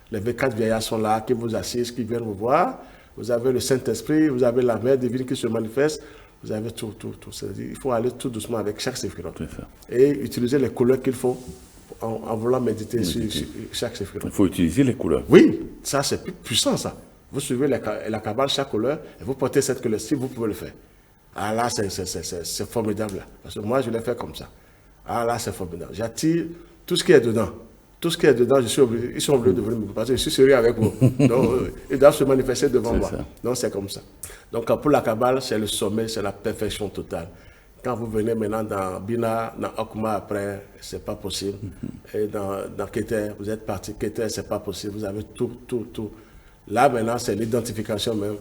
Les 24 vieillards sont là, qui vous assistent, qui viennent vous voir. Vous avez le Saint-Esprit, vous avez la mère divine qui se manifeste, vous avez tout. Il faut aller tout doucement avec chaque séphirote. Et utiliser les couleurs qu'il faut en voulant méditer sur chaque séphirote. Il faut utiliser les couleurs. Oui, ça c'est plus puissant ça. Vous suivez la Kabbale, chaque couleur, et vous portez cette couleur, si vous pouvez le faire. Ah là, c'est formidable. Là. Parce que moi, je l'ai fait comme ça. Ah là, c'est formidable. J'attire tout ce qui est dedans. Tout ce qui est dedans, ils sont obligés de venir me parce que je suis sérieux avec vous. Donc, ils doivent se manifester devant moi. Donc, c'est comme ça. Donc, pour la Kabbale, c'est le sommet, c'est la perfection totale. Quand vous venez maintenant dans Bina, dans Okma après, c'est pas possible. Et dans Keter, vous êtes parti. Keter, c'est pas possible. Vous avez tout. Là, maintenant, c'est l'identification même.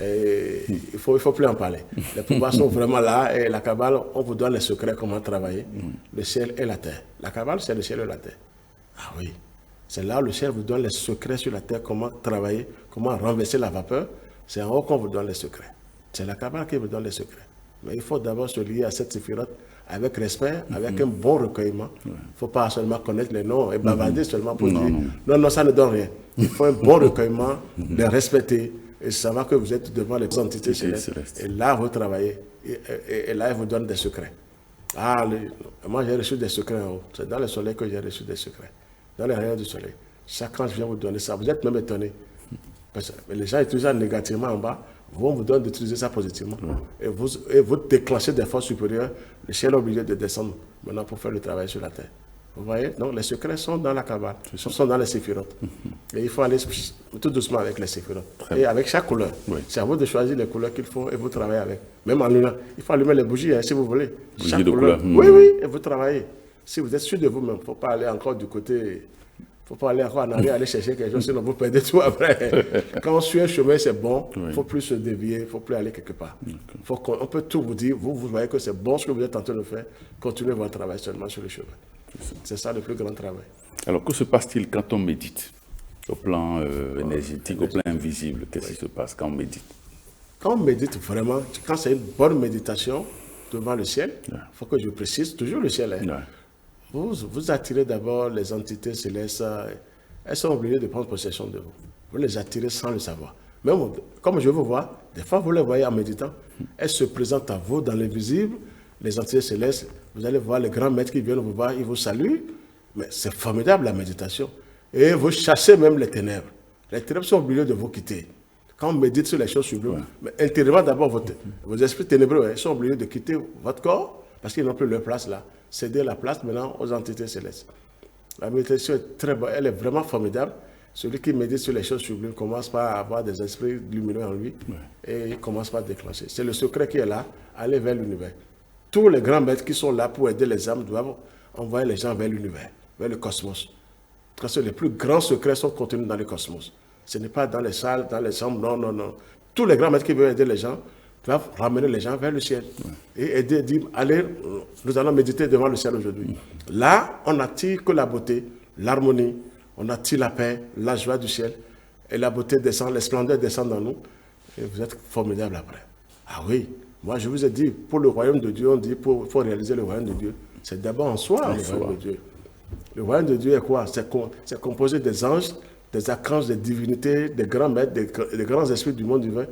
Et il faut plus en parler. Les pouvoirs sont vraiment là. Et la Kabbale, on vous donne les secrets, comment travailler. Le ciel et la terre. La Kabbale, c'est le ciel et la terre. Ah oui, c'est là où le ciel vous donne les secrets sur la terre, comment travailler, comment renverser la vapeur. C'est en haut qu'on vous donne les secrets. C'est la Kabbale qui vous donne les secrets. Mais il faut d'abord se lier à cette séphirote avec respect, avec un bon recueillement. Il ne faut pas seulement connaître les noms et bavarder seulement pour dire non, ça ne donne rien. Il faut un bon recueillement, les respecter et savoir que vous êtes devant les entités célestes. Et là, vous travaillez. Et là, ils vous donnent des secrets. Ah, moi j'ai reçu des secrets en haut. C'est dans le soleil que j'ai reçu des secrets. Dans les rayons du soleil. Chaque ange vient vous donner ça. Vous êtes même étonné. Parce que les gens utilisent ça négativement en bas. On vous donne d'utiliser ça positivement. Et vous déclenchez des forces supérieures. Le ciel est obligé de descendre maintenant pour faire le travail sur la terre. Vous voyez? Donc les secrets sont dans la Kabbale. Ils sont dans les séphirotes. Et il faut aller tout doucement avec les séphirotes. Et avec chaque couleur. C'est à vous de choisir les couleurs qu'il faut et vous travaillez avec. Même en lumière. Il faut allumer les bougies si vous voulez. Chaque couleur. Oui, et vous travaillez. Si vous êtes sûr de vous-même, il ne faut pas aller encore du côté... Il ne faut pas aller encore en arrière, aller chercher quelque chose, sinon vous perdez tout après. Quand on suit un chemin, c'est bon, il ne faut plus se dévier, il ne faut plus aller quelque part. On peut tout vous dire, vous voyez que c'est bon ce que vous êtes en train de faire, continuez votre travail seulement sur le chemin. C'est ça le plus grand travail. Alors, que se passe-t-il quand on médite? Au plan énergétique, au plan invisible, qu'est-ce qui se passe quand on médite? Quand on médite vraiment, quand c'est une bonne méditation devant le ciel, il faut que je précise, toujours le ciel, hein. Vous attirez d'abord les entités célestes, elles sont obligées de prendre possession de vous. Vous les attirez sans le savoir. Même comme je vous vois, des fois vous les voyez en méditant, elles se présentent à vous dans l'invisible, les entités célestes, vous allez voir les grands maîtres qui viennent vous voir, ils vous saluent, mais c'est formidable la méditation. Et vous chassez même les ténèbres. Les ténèbres sont obligées de vous quitter. Quand on médite sur les choses sublimes, mais intérieurement d'abord, vos esprits ténébreux sont obligés de quitter votre corps parce qu'ils n'ont plus leur place là. Céder la place maintenant aux entités célestes. La méditation est très bonne, elle est vraiment formidable. Celui qui médite sur les choses sublimes commence par avoir des esprits lumineux en lui et il commence par déclencher. C'est le secret qui est là, aller vers l'univers. Tous les grands maîtres qui sont là pour aider les âmes doivent envoyer les gens vers l'univers, vers le cosmos. Parce que les plus grands secrets sont contenus dans le cosmos. Ce n'est pas dans les salles, dans les chambres, non, non, non. Tous les grands maîtres qui veulent aider les gens doivent ramener les gens vers le ciel. Et aider, dire, allez, nous allons méditer devant le ciel aujourd'hui. Là, on n'attire que la beauté, l'harmonie, on attire la paix, la joie du ciel. Et la beauté descend, la splendeur descend dans nous. Et vous êtes formidables après. Ah oui, moi je vous ai dit, pour le royaume de Dieu, on dit, il faut réaliser le royaume de Dieu. C'est d'abord en soi, le royaume de Dieu. Le royaume de Dieu est quoi? C'est composé des anges, des archanges, des divinités, des grands maîtres, des grands esprits du monde divin,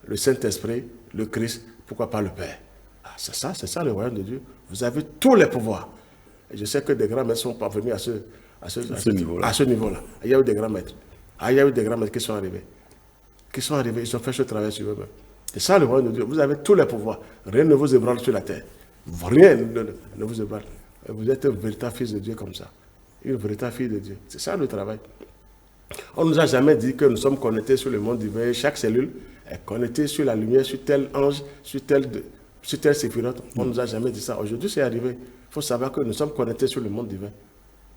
le Saint-Esprit, le Christ, pourquoi pas le Père. Ah, c'est ça le royaume de Dieu. Vous avez tous les pouvoirs. Et je sais que des grands maîtres sont parvenus à ce niveau-là. Il y a eu des grands maîtres. Il y a eu des grands maîtres qui sont arrivés. Ils ont fait ce travail sur eux-mêmes. C'est ça le royaume de Dieu. Vous avez tous les pouvoirs. Rien ne vous ébranle sur la terre. Rien ne vous ébranle. Vous êtes un véritable fils de Dieu comme ça. Une véritable fille de Dieu. C'est ça le travail. On ne nous a jamais dit que nous sommes connectés sur le monde divin. Chaque cellule est connectée sur la lumière, sur tel ange, sur tel séphirote. On ne nous a jamais dit ça. Aujourd'hui, c'est arrivé. Il faut savoir que nous sommes connectés sur le monde divin.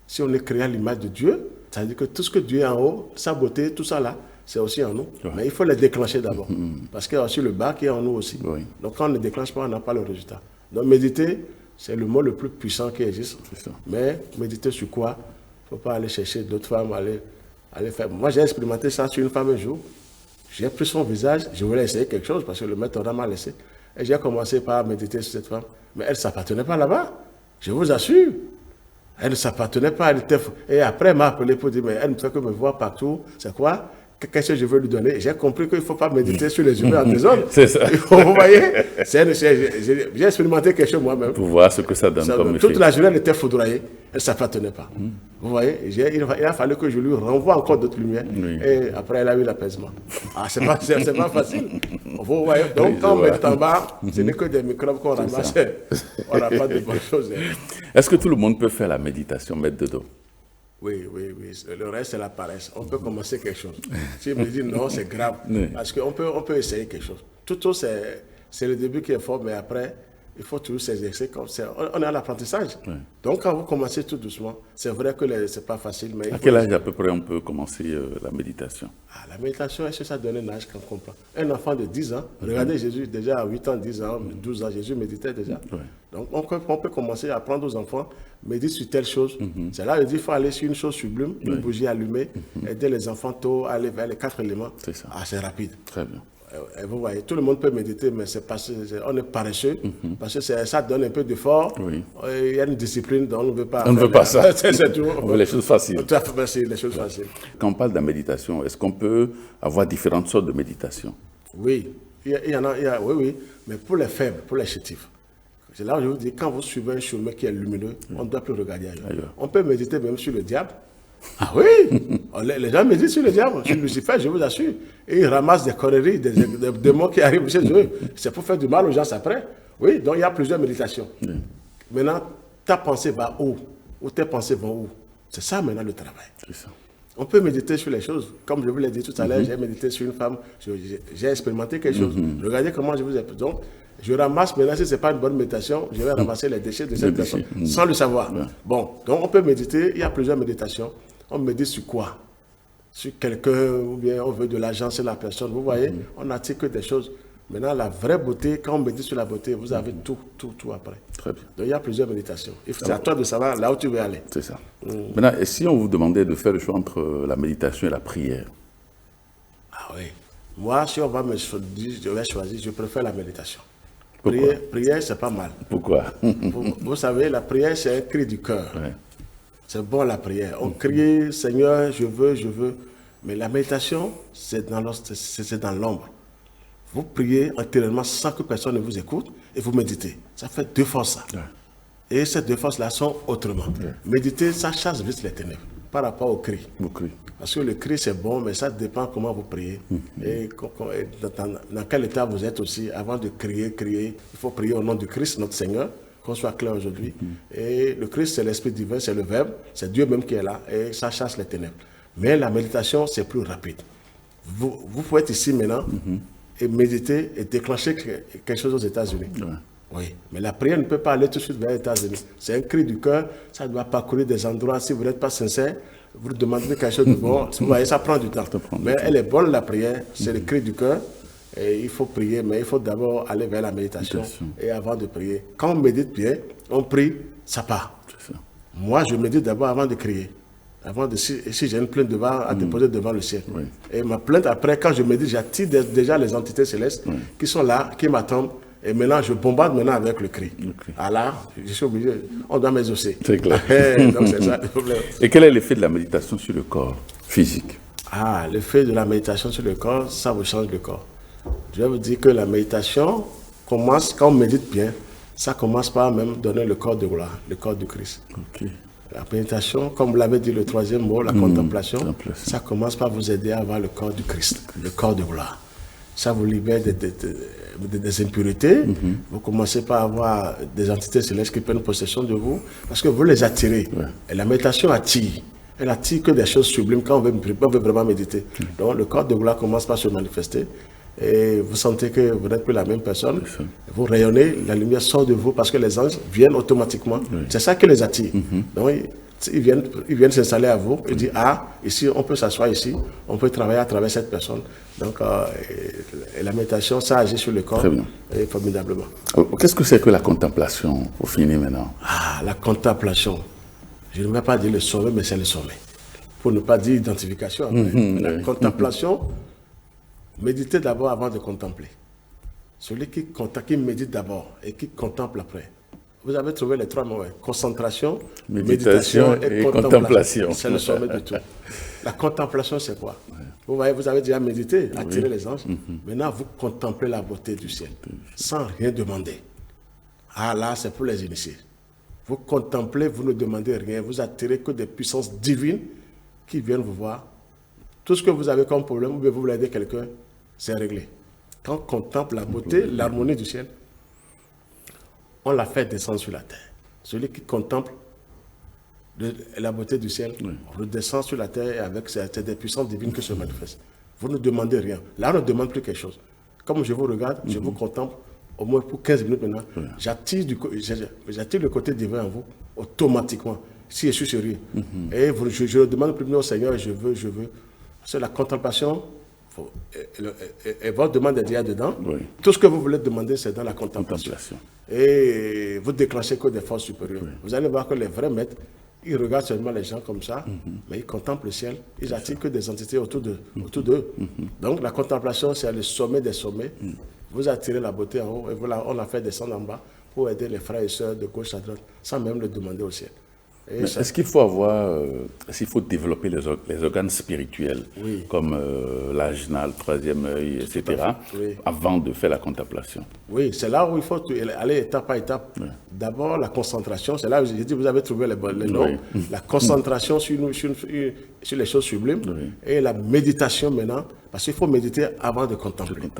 Si on est créé à l'image de Dieu, ça veut dire que tout ce que Dieu est en haut, sa beauté, tout ça là, c'est aussi en nous. Mais il faut les déclencher d'abord. Parce qu'il y a aussi le bas qui est en nous aussi. Donc quand on ne déclenche pas, on n'a pas le résultat. Donc méditer, c'est le mot le plus puissant qui existe. Mais méditer sur quoi? Il ne faut pas aller chercher d'autres femmes, aller faire. Moi, j'ai expérimenté ça sur une femme un jour. J'ai pris son visage, je voulais essayer quelque chose parce que le maître m'a laissé. Et j'ai commencé par méditer sur cette femme. Mais elle ne s'appartenait pas là-bas. Je vous assure. Elle ne s'appartenait pas. Et après, elle m'a appelé pour dire, mais elle ne fait que me voir partout. C'est quoi? Qu'est-ce que je veux lui donner? J'ai compris qu'il ne faut pas méditer sur les humains en désordre. C'est ça. Vous voyez? J'ai expérimenté quelque chose moi-même. Pour voir ce que ça donne comme effet. Toute la journée, elle était foudroyée. Elle ne s'appartenait pas. Vous voyez? Il a fallu que je lui renvoie encore d'autres lumières. Et après, elle a eu l'apaisement. Ah, c'est pas facile. Vous voyez? Donc, quand on médite en bas, ce n'est que des microbes qu'on ramasse. On n'a pas de bonnes choses. Est-ce que tout le monde peut faire la méditation, maître de dos? Oui. Le reste, c'est la paresse. On peut commencer quelque chose. Si je me dis non, c'est grave. Parce qu'on peut essayer quelque chose. Tout c'est le début qui est fort, mais après, il faut toujours s'exercer. On est à l'apprentissage. Donc, quand vous commencez tout doucement, c'est vrai que ce n'est pas facile. Mais à quel âge à peu près on peut commencer la méditation? La méditation, est-ce que ça donne un âge qu'on comprend? Un enfant de 10 ans, regardez Jésus, déjà à 8 ans, 10 ans, 12 ans, Jésus méditait déjà. Donc, on peut commencer à apprendre aux enfants, méditer sur telle chose. C'est là, il dit, il faut aller sur une chose sublime, une bougie allumée, aider les enfants tôt à aller vers les 4 éléments. C'est ça. C'est rapide. Très bien. Et vous voyez, tout le monde peut méditer, mais on est paresseux, parce que ça donne un peu d'effort. Il y a une discipline dont on ne veut pas. On ne veut pas ça. C'est tout. On veut les choses faciles. Tout à fait facile, les choses faciles. Quand on parle de la méditation, est-ce qu'on peut avoir différentes sortes de méditation? Oui, il y en a, oui, mais pour les faibles, pour les chétifs. C'est là où je vous dis, quand vous suivez un chemin qui est lumineux, on ne doit plus regarder ailleurs. On peut méditer même sur le diable. Ah oui, les gens méditent sur le diable, sur Lucifer, je vous assure. Et ils ramassent des conneries, des démons qui arrivent chez eux. C'est pour faire du mal aux gens après. Oui, donc il y a plusieurs méditations. Maintenant, ta pensée va où? Ou tes pensées vont où? C'est ça maintenant le travail. C'est ça. On peut méditer sur les choses. Comme je vous l'ai dit tout à l'heure, j'ai médité sur une femme, j'ai expérimenté quelque chose. Regardez comment je vous ai... Donc, je ramasse maintenant, si ce n'est pas une bonne méditation, je vais ramasser les déchets de cette personne, sans le savoir. Bon, donc on peut méditer, il y a plusieurs méditations. On médite sur quoi? Sur quelqu'un, ou bien on veut de l'argent sur la personne. Vous voyez, on n'attire que des choses. Maintenant, la vraie beauté, quand on médite sur la beauté, vous avez tout après. Très bien. Donc il y a plusieurs méditations. C'est à toi de savoir là où tu veux aller. C'est ça. Maintenant, et si on vous demandait de faire le choix entre la méditation et la prière? Ah oui. Moi, si on va me choisir, je vais choisir, je préfère la méditation. Pourquoi? Prière, c'est pas mal. Pourquoi? Vous savez, la prière, c'est un cri du cœur. Ouais. C'est bon la prière. On crie, Seigneur, je veux, je veux. Mais la méditation, c'est dans l'ombre. Vous priez intérieurement sans que personne ne vous écoute et vous méditez. Ça fait deux forces. Ça. Ouais. Et ces deux forces-là sont autrement. Méditer, ça chasse vite les ténèbres par rapport au cri. Vous criez. Parce que le cri, c'est bon, mais ça dépend comment vous priez. Et dans quel état vous êtes aussi. Avant de crier, il faut prier au nom du Christ, notre Seigneur, qu'on soit clair aujourd'hui. Et le Christ, c'est l'Esprit divin, c'est le Verbe, c'est Dieu même qui est là, et ça chasse les ténèbres. Mais la méditation, c'est plus rapide. Vous pouvez être ici maintenant et méditer et déclencher quelque chose aux États-Unis. Ouais. Oui, mais la prière ne peut pas aller tout de suite vers les États-Unis. C'est un cri du cœur, ça doit parcourir des endroits. Si vous n'êtes pas sincère, vous demandez quelque chose de bon, vous voyez, ça prend du temps. Mais elle est bonne la prière, c'est le cri du cœur. Et il faut prier, mais il faut d'abord aller vers la méditation. Et avant de prier. Quand on médite bien, on prie, ça part. Ça. Moi, je médite d'abord avant de crier. Si j'ai une plainte à déposer devant le ciel. Oui. Et ma plainte, après, quand je médite, j'attire déjà les entités célestes qui sont là, qui m'attendent. Et maintenant, je bombarde avec le cri. Alors, je suis obligé, on doit m'exaucer. C'est clair. Donc, c'est ça le problème. Et quel est l'effet de la méditation sur le corps physique? Ah, l'effet de la méditation sur le corps, ça vous change le corps. Je vais vous dire que la méditation commence, quand on médite bien, ça commence par même donner le corps de gloire, le corps du Christ. Okay. La méditation, comme vous l'avez dit, le troisième mot, la contemplation, ça commence par vous aider à avoir le corps du Christ, le corps de gloire. Ça vous libère des impuretés. Vous commencez par avoir des entités célestes qui prennent possession de vous parce que vous les attirez. Ouais. Et la méditation attire. Elle attire que des choses sublimes quand on veut vraiment méditer. Donc le corps de gloire commence par se manifester. Et vous sentez que vous n'êtes plus la même personne. Vous rayonnez, la lumière sort de vous parce que les anges viennent automatiquement. Oui. C'est ça qui les attire. Donc ils viennent s'installer à vous et dire, ah, ici, on peut s'asseoir ici, on peut travailler à travers cette personne. Donc, et la méditation, ça agit sur le corps et formidablement. Qu'est-ce que c'est que la contemplation, pour finir maintenant? Ah, la contemplation. Je ne vais pas dire le sommet, mais c'est le sommet. Pour ne pas dire identification. La contemplation, méditez d'abord avant de contempler. Celui qui médite d'abord et qui contemple après. Vous avez trouvé les trois mots, concentration, méditation et contemplation. C'est le sommet de tout. La contemplation, c'est quoi? Vous voyez, vous avez déjà médité, attiré les anges. Maintenant, vous contemplez la beauté du ciel, sans rien demander. Ah là, c'est pour les initiés. Vous contemplez, vous ne demandez rien, vous attirez que des puissances divines qui viennent vous voir. Tout ce que vous avez comme problème, vous voulez aider quelqu'un, c'est réglé. Quand on contemple la beauté, l'harmonie du ciel, on la fait descendre sur la terre. Celui qui contemple la beauté du ciel redescend sur la terre et avec des puissances divines qui se manifestent. Vous ne demandez rien. Là, on ne demande plus quelque chose. Comme je vous regarde, je vous contemple, au moins pour 15 minutes maintenant, j'attire le côté divin en vous automatiquement, si je suis sérieux. Et je le demande plus au Seigneur, je veux. C'est la contemplation. Et votre demande est déjà dedans. Tout ce que vous voulez demander, c'est dans la contemplation. Et vous déclenchez que des forces supérieures. Vous allez voir que les vrais maîtres, ils regardent seulement les gens comme ça, mais ils contemplent le ciel. Ils attirent que des entités autour d'eux. Donc la contemplation, c'est le sommet des sommets. Vous attirez la beauté en haut et voilà, on la fait descendre en bas pour aider les frères et sœurs de gauche à droite, sans même le demander au ciel. Est-ce qu'il faut s'il faut développer les organes spirituels, comme l'ajna, le troisième œil, etc., avant de faire la contemplation? Oui, c'est là où il faut aller étape par étape. D'abord, la concentration, c'est là où j'ai dit, vous avez trouvé les noms. La concentration sur les choses sublimes et la méditation maintenant, parce qu'il faut méditer avant de contempler.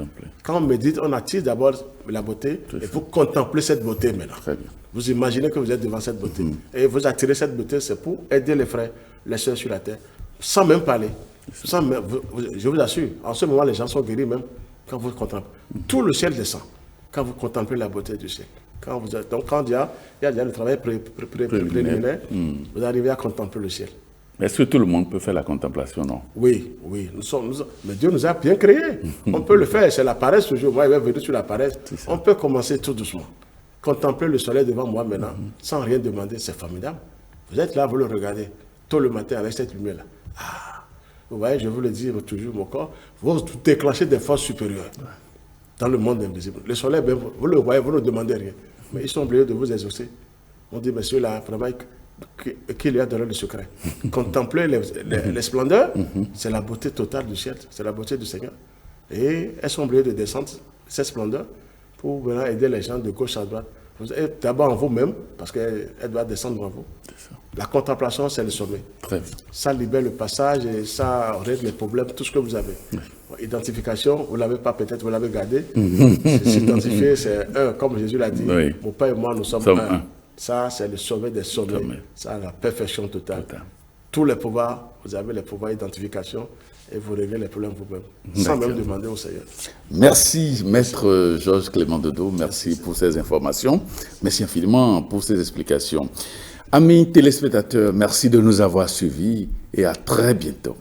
Quand on médite, on attire d'abord la beauté et vous contemplez cette beauté maintenant. Très bien. Vous imaginez que vous êtes devant cette beauté. Et vous attirez cette beauté, c'est pour aider les frères, les sœurs sur la terre, sans même parler. Je vous assure, en ce moment, les gens sont guéris même quand vous contemplez. Tout le ciel descend quand vous contemplez la beauté du ciel. Donc quand il y a le travail préliminaire, vous arrivez à contempler le ciel. Est-ce que tout le monde peut faire la contemplation, non? Oui. Mais Dieu nous a bien créés. On peut le faire, c'est la paresse toujours. Moi, il va venir sur la paresse. On peut commencer tout doucement. Contempler le soleil devant moi maintenant, sans rien demander, c'est formidable. Vous êtes là, vous le regardez, tôt le matin avec cette lumière-là. Ah, vous voyez, je vous le dis toujours, mon corps, vous déclenchez des forces supérieures dans le monde invisible. Le soleil, ben, vous le voyez, vous ne demandez rien. Mais ils sont obligés de vous exaucer. On dit, monsieur, là, vraiment, qu'il y a dans le secret. Contempler les splendeurs, c'est la beauté totale du ciel, c'est la beauté du Seigneur. Et elles sont obligées de descendre cette splendeur pour venir aider les gens de gauche à droite. D'abord en vous-même, parce qu'elle doit descendre en vous. La contemplation, c'est le sommet. Très bien. Ça libère le passage et ça règle les problèmes, tout ce que vous avez. Identification, vous ne l'avez pas peut-être, vous l'avez gardé. S'identifier, c'est un, comme Jésus l'a dit. Oui. Mon Père et moi, nous sommes un. Ça, c'est le sommet des sommets. Ça, la perfection totale. Tous les pouvoirs, vous avez les pouvoirs d'identification et vous réglez les problèmes vous-même, sans même demander au Seigneur. Merci, Maître Georges Clément Dodo. Merci pour ces informations. Merci infiniment pour ces explications. Amis téléspectateurs, merci de nous avoir suivis et à très bientôt.